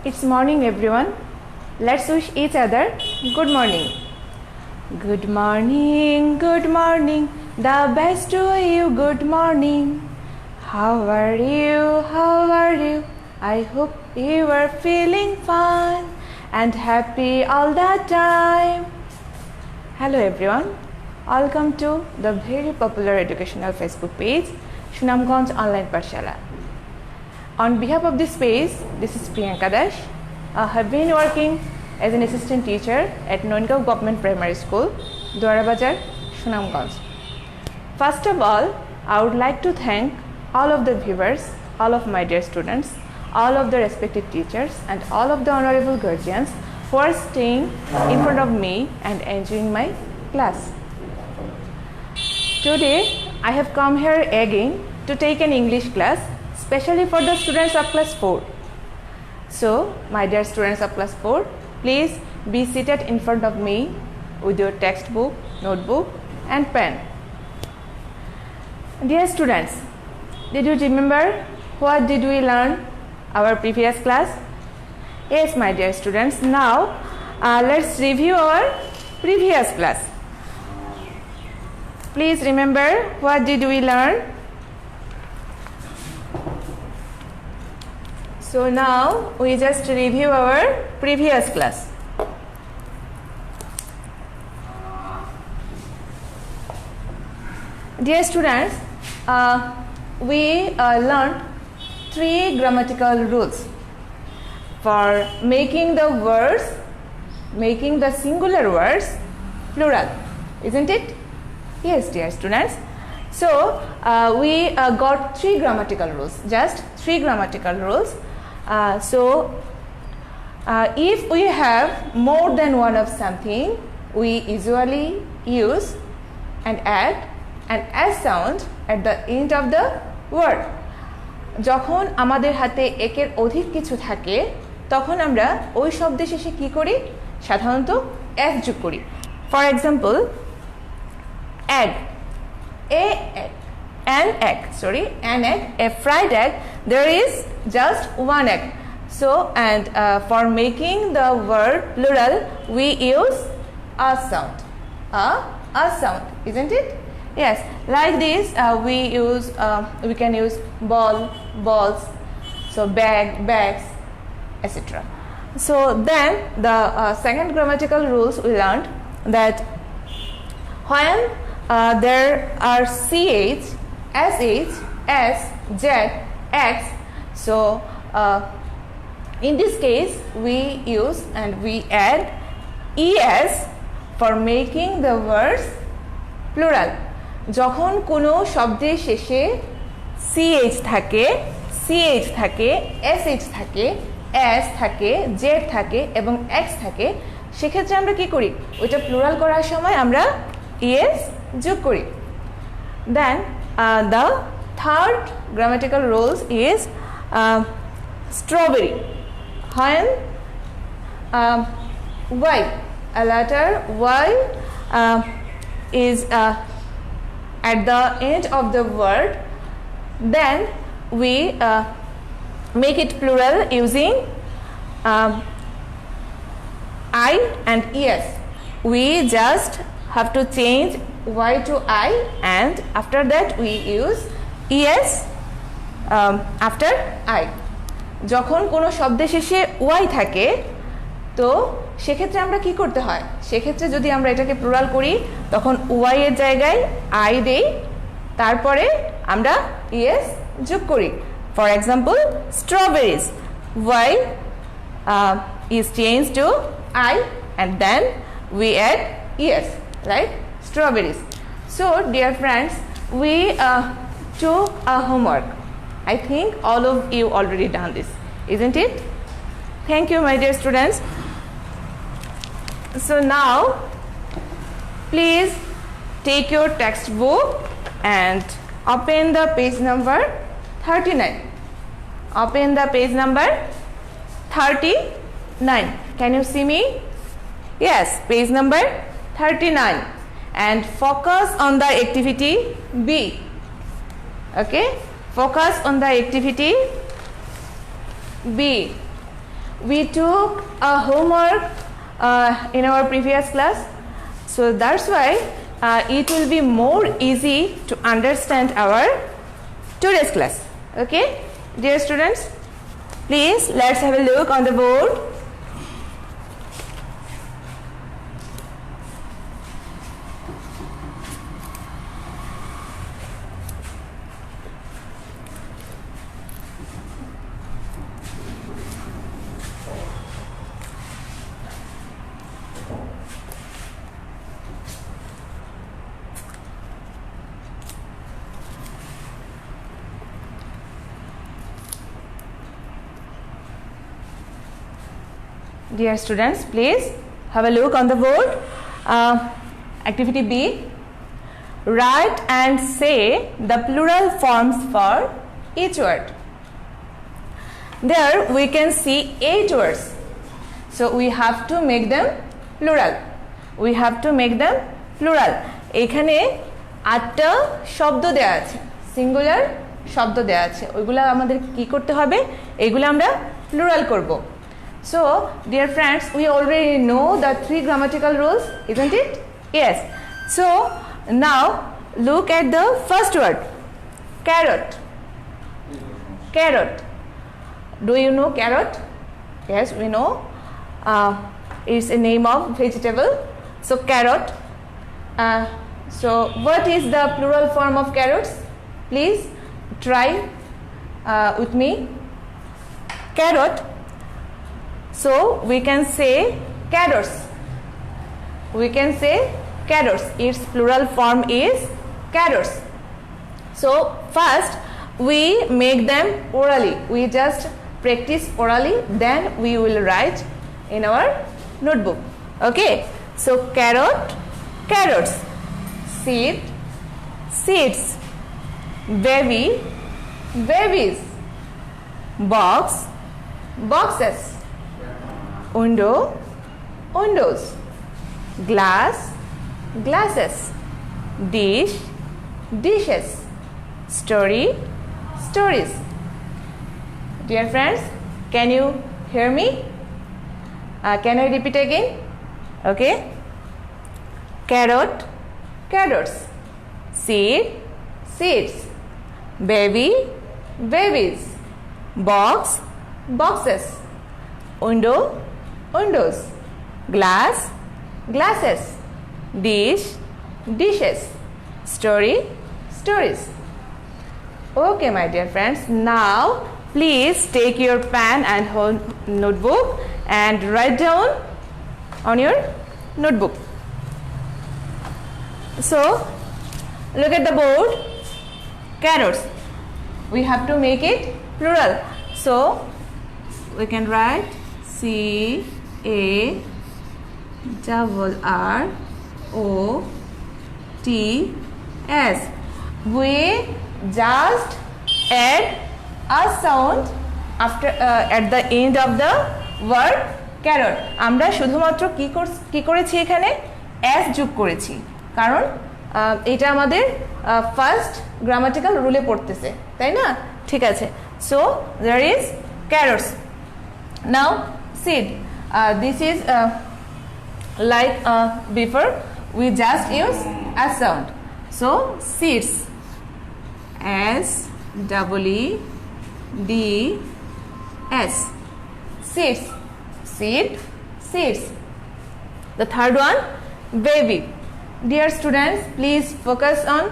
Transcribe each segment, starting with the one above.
It's morning, everyone. Let's wish each other good morning. Good morning, good morning. The best to you, good morning. How are you? How are you? I hope you are feeling fine and happy all the time. Hello, everyone. Welcome to the very popular educational Facebook page, Sunamganj Online Pathshala. On behalf of this page, this is Priyanka Dash. I have been working as an assistant teacher at Noingaon Government Primary School, Dwarabazar, Sunamganj. First of all, I would like to thank all of the viewers, all of my dear students, all of the respected teachers and all of the honorable guardians who are staying in front of me and enjoying my class. Today, I have come here again to take an English class, especially for the students of class 4. So, my dear students of class 4, please be seated in front of me with your textbook, notebook and pen. Dear students, did you remember what did we learn our previous class? Yes, my dear students, now let's review our previous class. Please remember what did we learn? So now we just review our previous class. Dear students, we learned 3 grammatical rules for making the words, making the singular words plural, isn't it? Yes, dear students. So we got 3 grammatical rules, just 3 grammatical rules. If we have more than one of something, we usually use and add an S sound at the end of the word. যখন আমাদের হাতে একের অধিক কিছু থাকে তখন আমরা ওই শব্দের শেষে কি করি? সাধারণত s যোগ করি। For example, egg, an egg, a fried egg, there is just one egg. So, and for making the word plural, we use a sound, a sound, isn't it? Yes, like this, we can use ball, balls, so bag, bags, etc. So then the second grammatical rules we learned that when there are ch, sh, s, z, x, so in this case we use and we add es for making the words plural. যখন কোনো শব্দের শেষে ch থাকে, sh থাকে, s থাকে, z থাকে এবং x থাকে, সেক্ষেত্রে আমরা কি করি? ওইটা প্লুরাল করার সময় আমরা es যোগ করি। Then the third grammatical rules is strawberry. When y, a letter y is at the end of the word, then we make it plural using I and es. We just have to change y to I and after that we use es after I. যখন কোনো শব্দের শেষে y থাকে তো সেক্ষেত্রে আমরা কি করতে হয়? সেক্ষেত্রে যদি আমরা এটাকে প্লুরাল করি তখন y এর জায়গায় I দেই, তারপরে আমরা es যোগ করি। For example, strawberries, y is changed to I and then we add es, right? Strawberries. So dear friends, we took a homework. I think all of you already done this, isn't it? Thank you, my dear students. So now please take your textbook and open the page number 39. Open the page number 39. Can you see me? Yes, page number 39 and focus on the activity B. Okay, focus on the activity B. we took a homework in our previous class, so that's why it will be more easy to understand our today's class. Okay, dear students, please let's have a look on the board. Dear students, please have a look on the board. Activity B. Write and say the plural forms for each word. There we can see 8 words. So we have to make them plural. We have to make them plural. এখানে 8টা শব্দ দেয়া আছে, singular শব্দ দেয়া আছে। ওইগুলা আমাদের কি করতে হবে? এগুলা আমরা প্লুরাল করব। So, dear friends, we already know the 3 grammatical rules, isn't it? Yes. So, now look at the first word, carrot. Carrot. Do you know carrot? Yes, we know. It's a name of vegetable. So, carrot. So, what is the plural form of carrots? Please try with me. Carrot. So we can say carrots. We can say carrots. Its plural form is carrots. So first we make them orally. We just practice orally, then we will write in our notebook. Okay. So carrot, carrots. Seed, seeds. Baby, babies. Box, boxes. Window, windows. Glass, glasses. Dish, dishes. Story, stories. Dear friends, can you hear me? Can I repeat again? Okay. Carrot, carrots. Seed, seeds. Baby, babies. Box, boxes. Window, windows. Glass, glasses. Dish, dishes. Story, stories. Okay, my dear friends, now please take your pen and notebook and write down on your notebook. So look at the board. Carrots, we have to make it plural, so we can write C-A-R-R-O-T-S. We just add a sound after at the end of the word carrot. আমরা শুধুমাত্র কি করেছি এখানে s যোগ করেছি, কারণ এটা আমাদের ফার্স্ট গ্রামাটিক্যাল রুলে পড়তেছে, তাই না? ঠিক আছে। So there is carrots. Now seed, this is like before we just use a sound, so seeds, S-E-E-D-S, seeds, seed, seeds. The third one, baby. Dear students, please focus on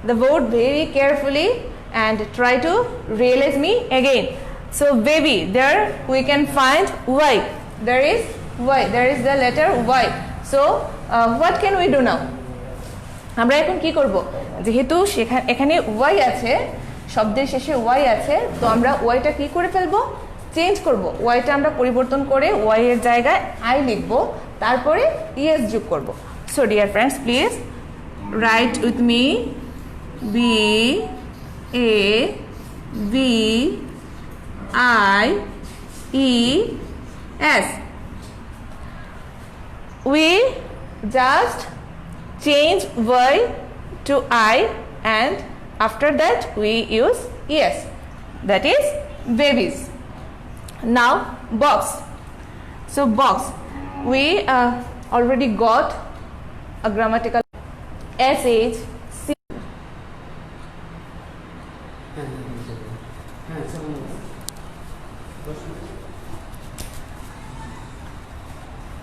the board very carefully and try to realize me again. So baby, there we can find Y. There is Y. There is the letter Y. So what can we do now? আমরা এখন কি করব? যেহেতু এখানে Y আছে, শব্দের শেষে Y আছে, তো আমরা Yটা কি করে ফেলবো? চেঞ্জ করব। Yটা আমরা পরিবর্তন করে Y এর জায়গায় I লিখব, তারপরে ES যোগ করব। So dear friends, please write with me. B-A-V-I-E-S. We just change Y to I, and after that we use ES. That is babies. Now box. So box, we already got a grammatical sh.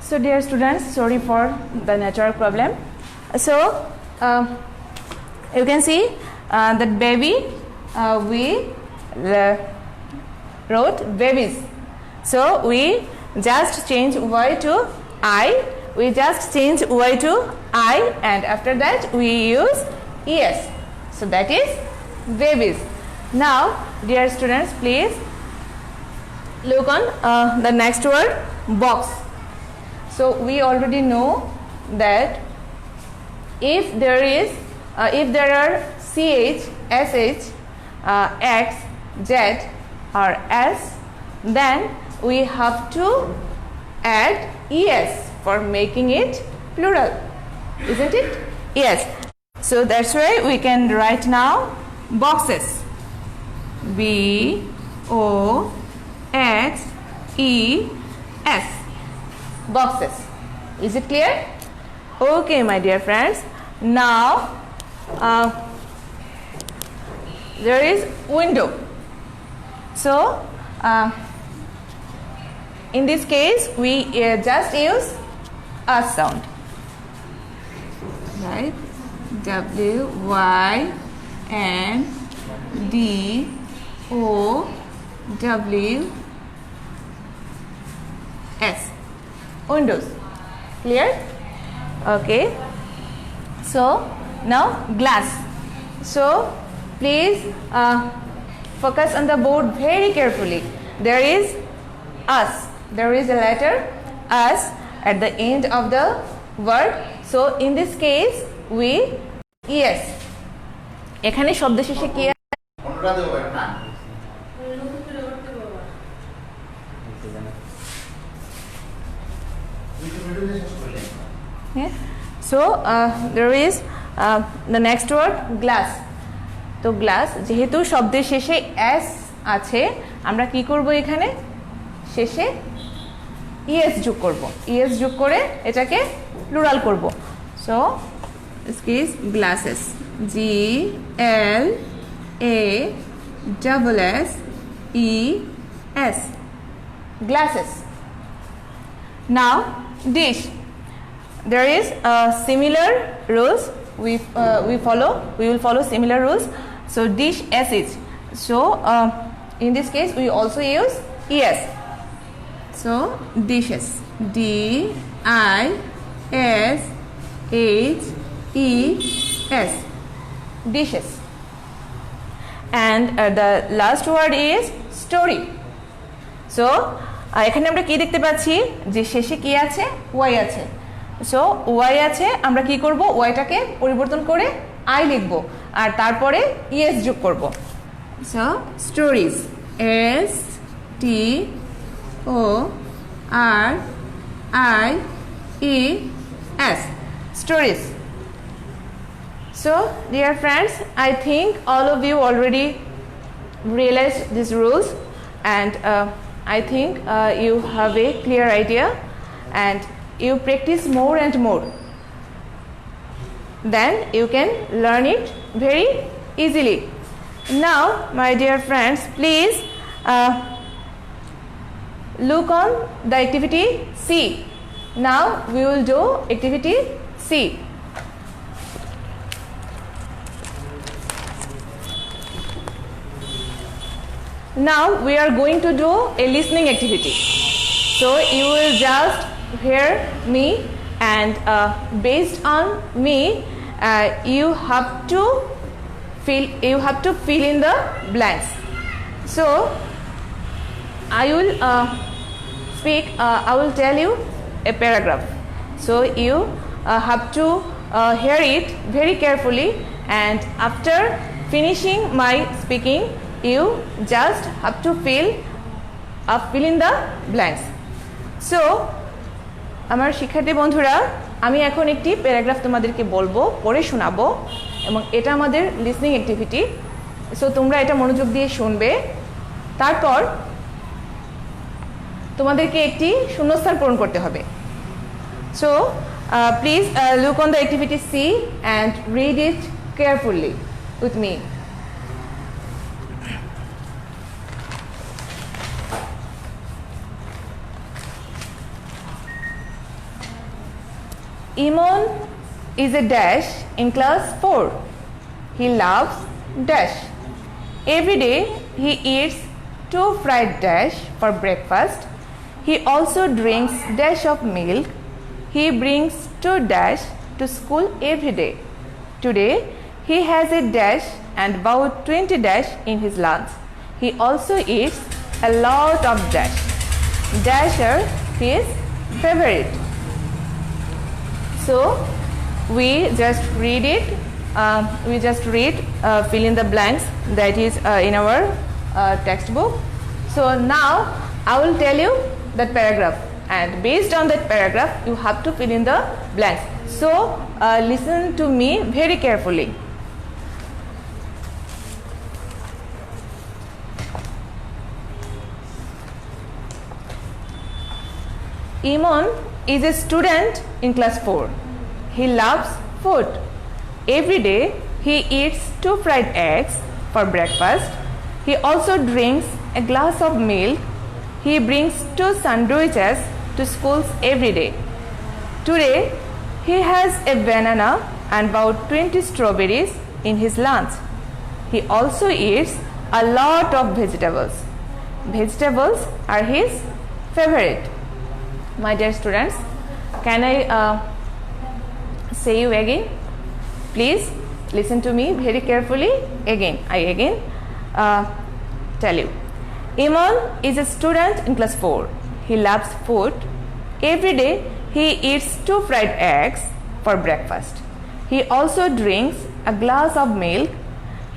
So dear students, sorry for the network problem. So you can see that baby, we wrote babies. So we just change y to I. We just change y to I, and after that we use es. So that is babies. Now, dear students, please look on the next word, box. So we already know that if there are ch, sh, x, z or s, then we have to add es for making it plural, isn't it? Yes. So that's why we can write now boxes. B O X E S. Boxes. Is it clear? Okay, my dear friends. Now there is window. So in this case we just use a sound, right? W Y N D O W S. Windows. Clear? Okay. So now glass. So please focus on the board very carefully. There is us. There is a letter us at the end of the word. So in this case we yes. এখানে শব্দ শেষে কি Yeah. So there is the next word glass. তো glass যেহেতু শব্দের শেষে s আছে, আমরা কি করব এখানে শেষে es যোগ করব। es যোগ করে এটাকে প্লুরাল করব। So this is glasses. G L A S S E S. Glasses. Now dish. There is similar rules we will follow similar rules. So dish sh. So in this case we also use es. So dishes. D I S H E S. Dishes. And the last word is story. So এখানে আমরা কি দেখতে পাচ্ছি যে শেষে কি আছে y আছে। সো y আছে, আমরা কি করব yটাকে পরিবর্তন করে I লিখব আর তারপরে es যোগ করব। So stories S T O R I E S. Stories. So dear friends, I think all of you already realized these rules, and I think you have a clear idea and you practice more and more. Then you can learn it very easily. Now, my dear friends, please look on the activity C. Now we will do activity C. Now we are going to do a listening activity. So you will just hear me, and based on me you have to fill in the blanks. So I will I will tell you a paragraph. So you have to hear it very carefully, and after finishing my speaking you just have to fill in the blanks. So আমার শিক্ষার্থী বন্ধুরা, আমি এখন একটি paragraph তোমাদেরকে বলবো, পড়ে শোনাবো, এবং এটা আমাদের লিসনিং অ্যাক্টিভিটি। সো তোমরা এটা মনোযোগ দিয়ে শুনবে, তারপর তোমাদেরকে একটি শূন্যস্থান পূরণ করতে হবে। So please look on the activity C and read it carefully with me. Imon is a dash in class 4. He loves dash. Every day he eats 2 fried dash for breakfast. He also drinks dash of milk. He brings 2 dash to school every day. Today he has a dash and about 20 dash in his lunch. He also eats a lot of dash. Dash are his favorite. So we just read it. Fill in the blanks that is in our textbook. So now I will tell you that paragraph, and based on that paragraph you have to fill in the blanks. So listen to me very carefully. Imon is a student in class 4. He loves food. Every day he eats 2 fried eggs for breakfast. He also drinks a glass of milk. He brings 2 sandwiches to school every day. Today he has a banana and about 20 strawberries in his lunch. He also eats a lot of vegetables. Vegetables are his favorite. My dear students, can I say you again? Please listen to me very carefully. I again tell you. Imon is a student in class 4. He loves food. Every day he eats 2 fried eggs for breakfast. He also drinks a glass of milk.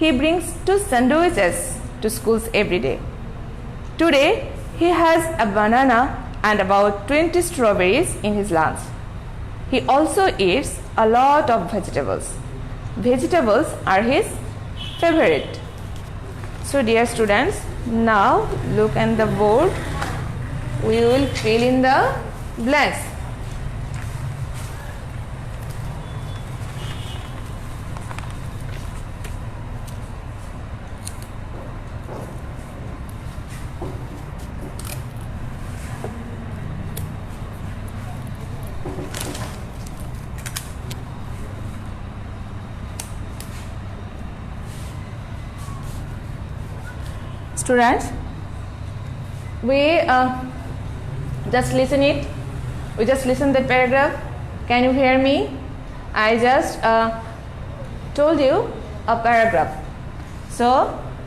He brings 2 sandwiches to school every day. Today he has a banana and about 20 strawberries in his lunch. He also eats a lot of vegetables. Vegetables are his favorite. So dear students, now look at the board. We will fill in the blanks. Students, we just listen it. We just listen that paragraph. Can you hear me? I just told you a paragraph. So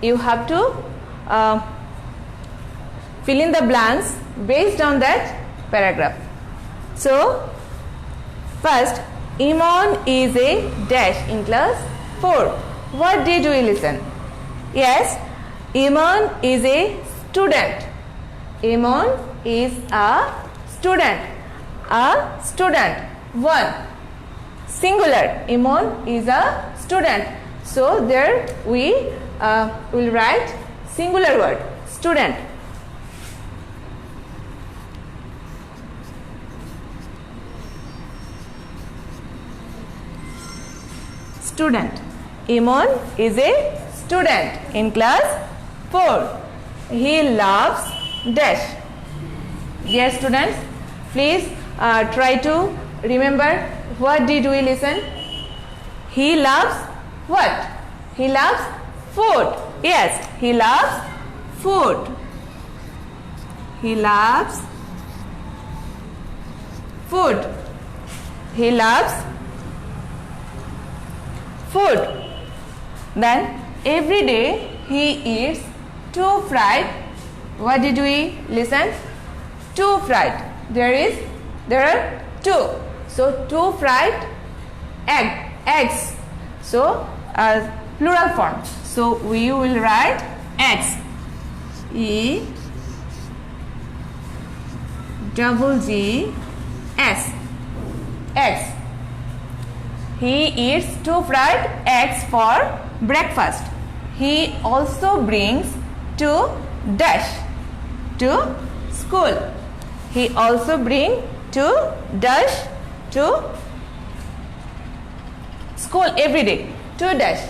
you have to fill in the blanks based on that paragraph. So first, Imon is a dash in class 4. What did we listen? Yes, Imon is a student. Imon is a student. A student. 1. Singular. Imon is a student. So there we will write singular word. Student. Student. Imon is a student in class 4. He loves dash. Dear students, please try to remember what did we listen. He loves what? He loves food. Yes, he loves food. He loves food. He loves food. Then every day he eats 2 fried. What did we listen? 2 fried. There are 2. So 2 fried eggs. So plural form. So we will write eggs. E-double-G-S. Eggs. He eats 2 fried eggs for breakfast. He also brings 2 dash to school. he also bring to dash to school every day. To dash.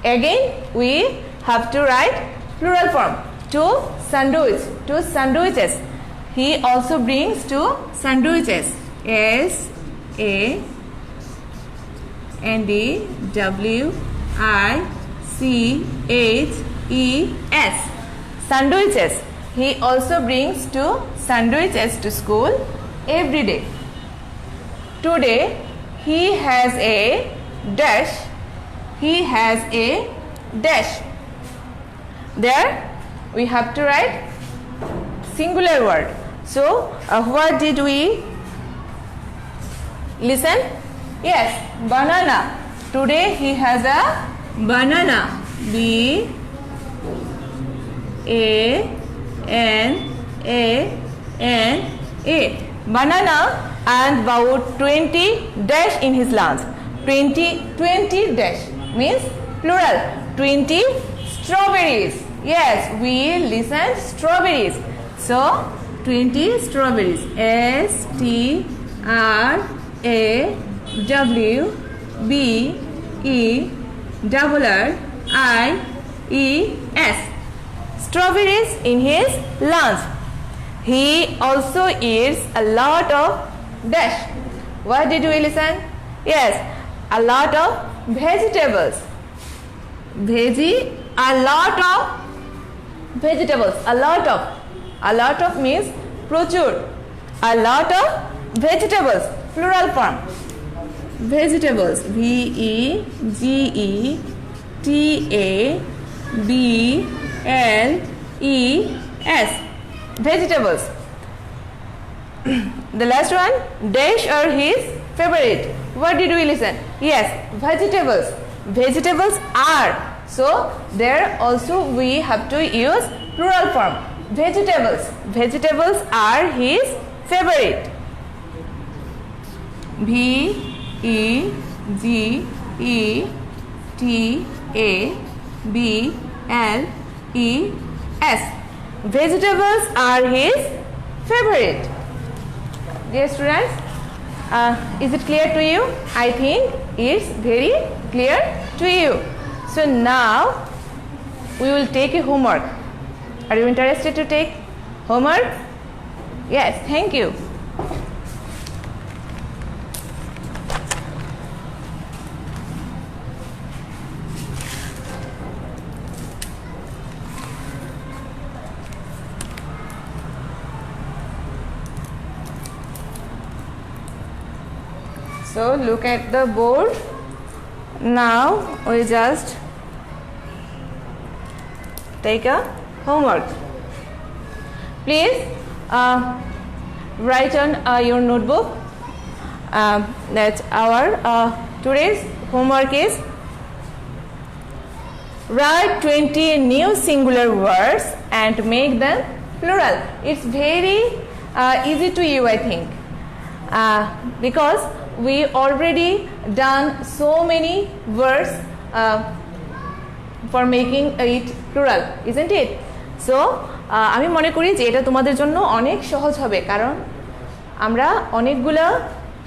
Again we have to write plural form. To sandwich. To sandwiches. He also brings to sandwiches. S-A-N-D-W-I-C-H-E-S. Sandwiches. He also brings to sandwiches to school every day. Today he has a dash. He has a dash. There we have to write singular word. So what did we listen? Yes, banana. Today he has a banana. B-A-N-A-N-A. Banana, and about 20 dash in his lunch. 20 dash means plural. 20 strawberries. Yes, we listen strawberries. So 20 strawberries. S-T-R-A-W-B-E-R-R-I-E-S. Strawberries in his lunch. He also eats a lot of dash. What did we listen? Yes, a lot of vegetables. A lot of vegetables. A lot of means প্রচুর. A lot of vegetables. Plural form. Vegetables. V-E-G-E-T-A-B-L-E-S. Vegetables. The last one, dash or his favorite. What did we listen? Yes, vegetables. Vegetables are. So there also we have to use plural form. Vegetables. Vegetables are his favorite. V-E-G-E-T-A-B-L-E-S. Vegetables are his favorite. Dear students, is it clear to you? I think it's very clear to you. So now we will take a homework. Are you interested to take homework? Yes, thank you. So look at the board. Now we just take a homework. Please write on your notebook that our today's homework is write 20 new singular words and make them plural. It's very easy to you, I think, because we already done so many words for making it plural, isn't it? So আমি মনে করি যে এটা তোমাদের জন্য অনেক সহজ হবে, কারণ আমরা অনেকগুলো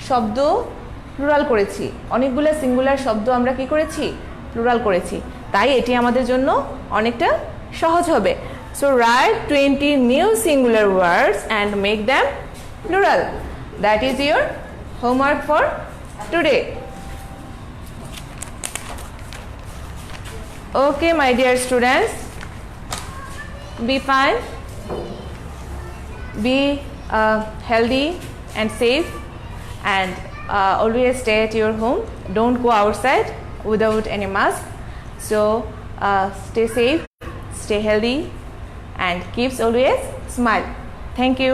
শব্দ প্লুরাল করেছি, অনেকগুলো সিঙ্গুলার শব্দ আমরা কি করেছি, প্লুরাল করেছি, তাই এটি আমাদের জন্য অনেকটা সহজ হবে। So write 20 new singular words and make them plural. That is your homework for today. Okay, my dear students, be fine, be healthy and safe, and always stay at your home. Don't go outside without any mask. So stay safe, stay healthy, and keeps always smile. Thank you.